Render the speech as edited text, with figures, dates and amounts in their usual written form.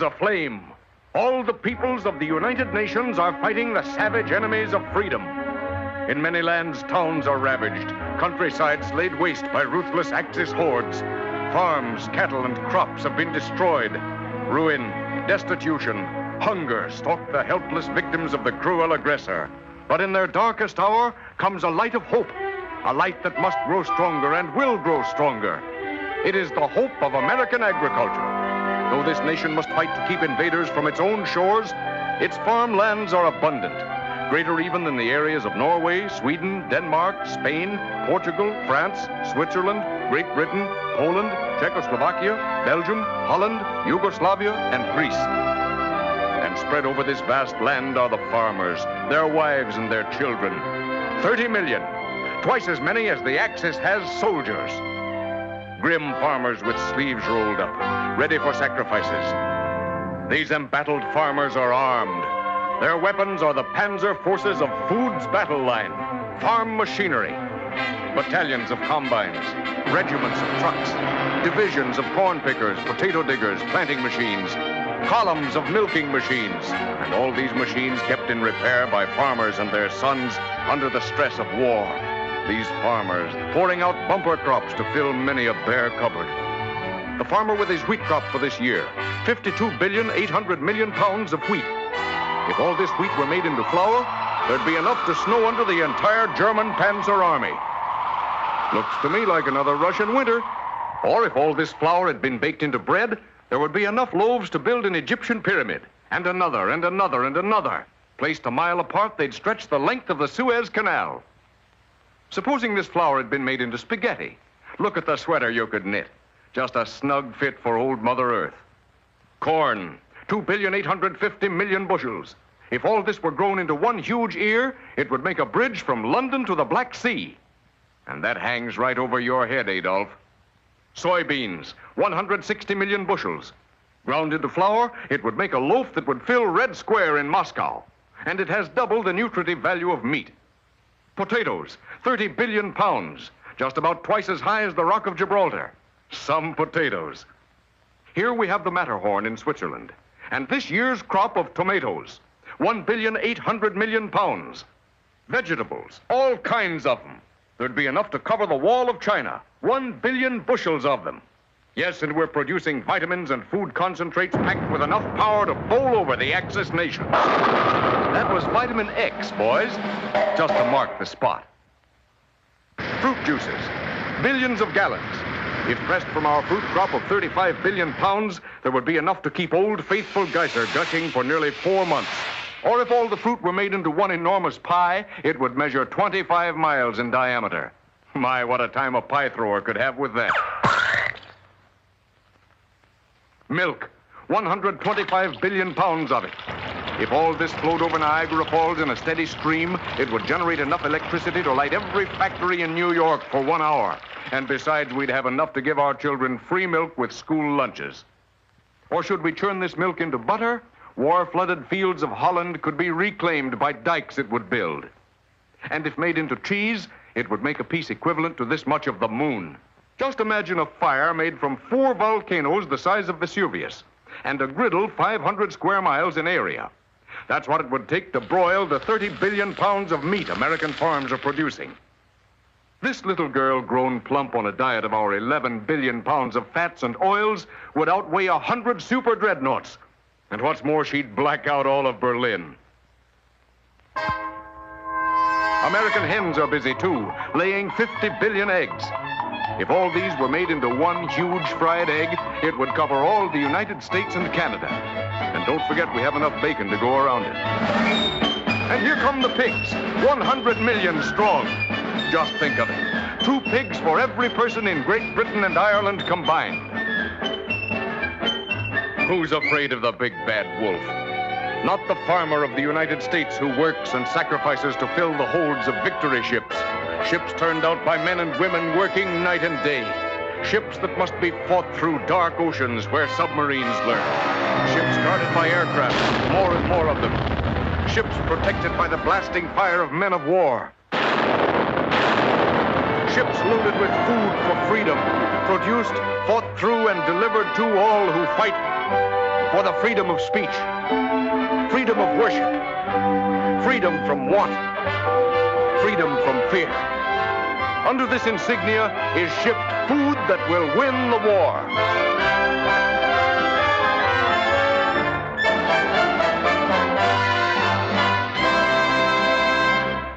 aflame. All the peoples of the United Nations are fighting the savage enemies of freedom. In many lands, towns are ravaged, countrysides laid waste by ruthless Axis hordes. Farms, cattle, and crops have been destroyed. Ruin, destitution, hunger stalk the helpless victims of the cruel aggressor. But in their darkest hour comes a light of hope, a light that must grow stronger and will grow stronger. It is the hope of American agriculture. Though this nation must fight to keep invaders from its own shores, its farmlands are abundant, greater even than the areas of Norway, Sweden, Denmark, Spain, Portugal, France, Switzerland, Great Britain, Poland, Czechoslovakia, Belgium, Holland, Yugoslavia, and Greece. And spread over this vast land are the farmers, their wives and their children. 30 million, twice as many as the Axis has soldiers. Grim farmers with sleeves rolled up, ready for sacrifices. These embattled farmers are armed. Their weapons are the panzer forces of food's battle line, farm machinery, battalions of combines, regiments of trucks, divisions of corn pickers, potato diggers, planting machines, columns of milking machines, and all these machines kept in repair by farmers and their sons under the stress of war. These farmers pouring out bumper crops to fill many a bare cupboard. The farmer with his wheat crop for this year, 52,800,000,000 pounds of wheat. If all this wheat were made into flour, there'd be enough to snow under the entire German Panzer Army. Looks to me like another Russian winter. Or if all this flour had been baked into bread, there would be enough loaves to build an Egyptian pyramid, and another, and another, and another. Placed a mile apart, they'd stretch the length of the Suez Canal. Supposing this flour had been made into spaghetti. Look at the sweater you could knit. Just a snug fit for old Mother Earth. Corn, 2,850,000,000 bushels. If all this were grown into one huge ear, it would make a bridge from London to the Black Sea. And that hangs right over your head, Adolf. Soybeans, 160 million bushels. Ground into flour, it would make a loaf that would fill Red Square in Moscow. And it has double the nutritive value of meat. Potatoes, 30 billion pounds, just about twice as high as the Rock of Gibraltar. Some potatoes. Here we have the Matterhorn in Switzerland, and this year's crop of tomatoes, 1,800,000,000 pounds. Vegetables, all kinds of them. There'd be enough to cover the wall of China, 1 billion bushels of them. Yes, and we're producing vitamins and food concentrates packed with enough power to bowl over the Axis nations. That was vitamin X, boys, just to mark the spot. Fruit juices, billions of gallons. If pressed from our fruit crop of 35 billion pounds, there would be enough to keep Old Faithful Geyser gushing for nearly 4 months. Or if all the fruit were made into one enormous pie, it would measure 25 miles in diameter. My, what a time a pie thrower could have with that. Milk, 125 billion pounds of it. If all this flowed over Niagara Falls in a steady stream, it would generate enough electricity to light every factory in New York for 1 hour. And besides, we'd have enough to give our children free milk with school lunches. Or should we churn this milk into butter? War-flooded fields of Holland could be reclaimed by dikes it would build. And if made into cheese, it would make a piece equivalent to this much of the moon. Just imagine a fire made from 4 volcanoes the size of Vesuvius, and a griddle 500 square miles in area. That's what it would take to broil the 30 billion pounds of meat American farms are producing. This little girl grown plump on a diet of our 11 billion pounds of fats and oils would outweigh 100 super dreadnoughts. And what's more, she'd black out all of Berlin. American hens are busy too, laying 50 billion eggs. If all these were made into one huge fried egg, it would cover all the United States and Canada. And don't forget, we have enough bacon to go around it. And here come the pigs, 100 million strong. Just think of it. 2 pigs for every person in Great Britain and Ireland combined. Who's afraid of the big bad wolf? Not the farmer of the United States who works and sacrifices to fill the holds of victory ships. Ships turned out by men and women working night and day. Ships that must be fought through dark oceans where submarines lurk. Ships guarded by aircraft, more and more of them. Ships protected by the blasting fire of men of war. ships loaded with food for freedom, produced, fought through, and delivered to all who fight for the freedom of speech, freedom of worship, freedom from want, freedom from fear. Under this insignia is shipped food that will win the war.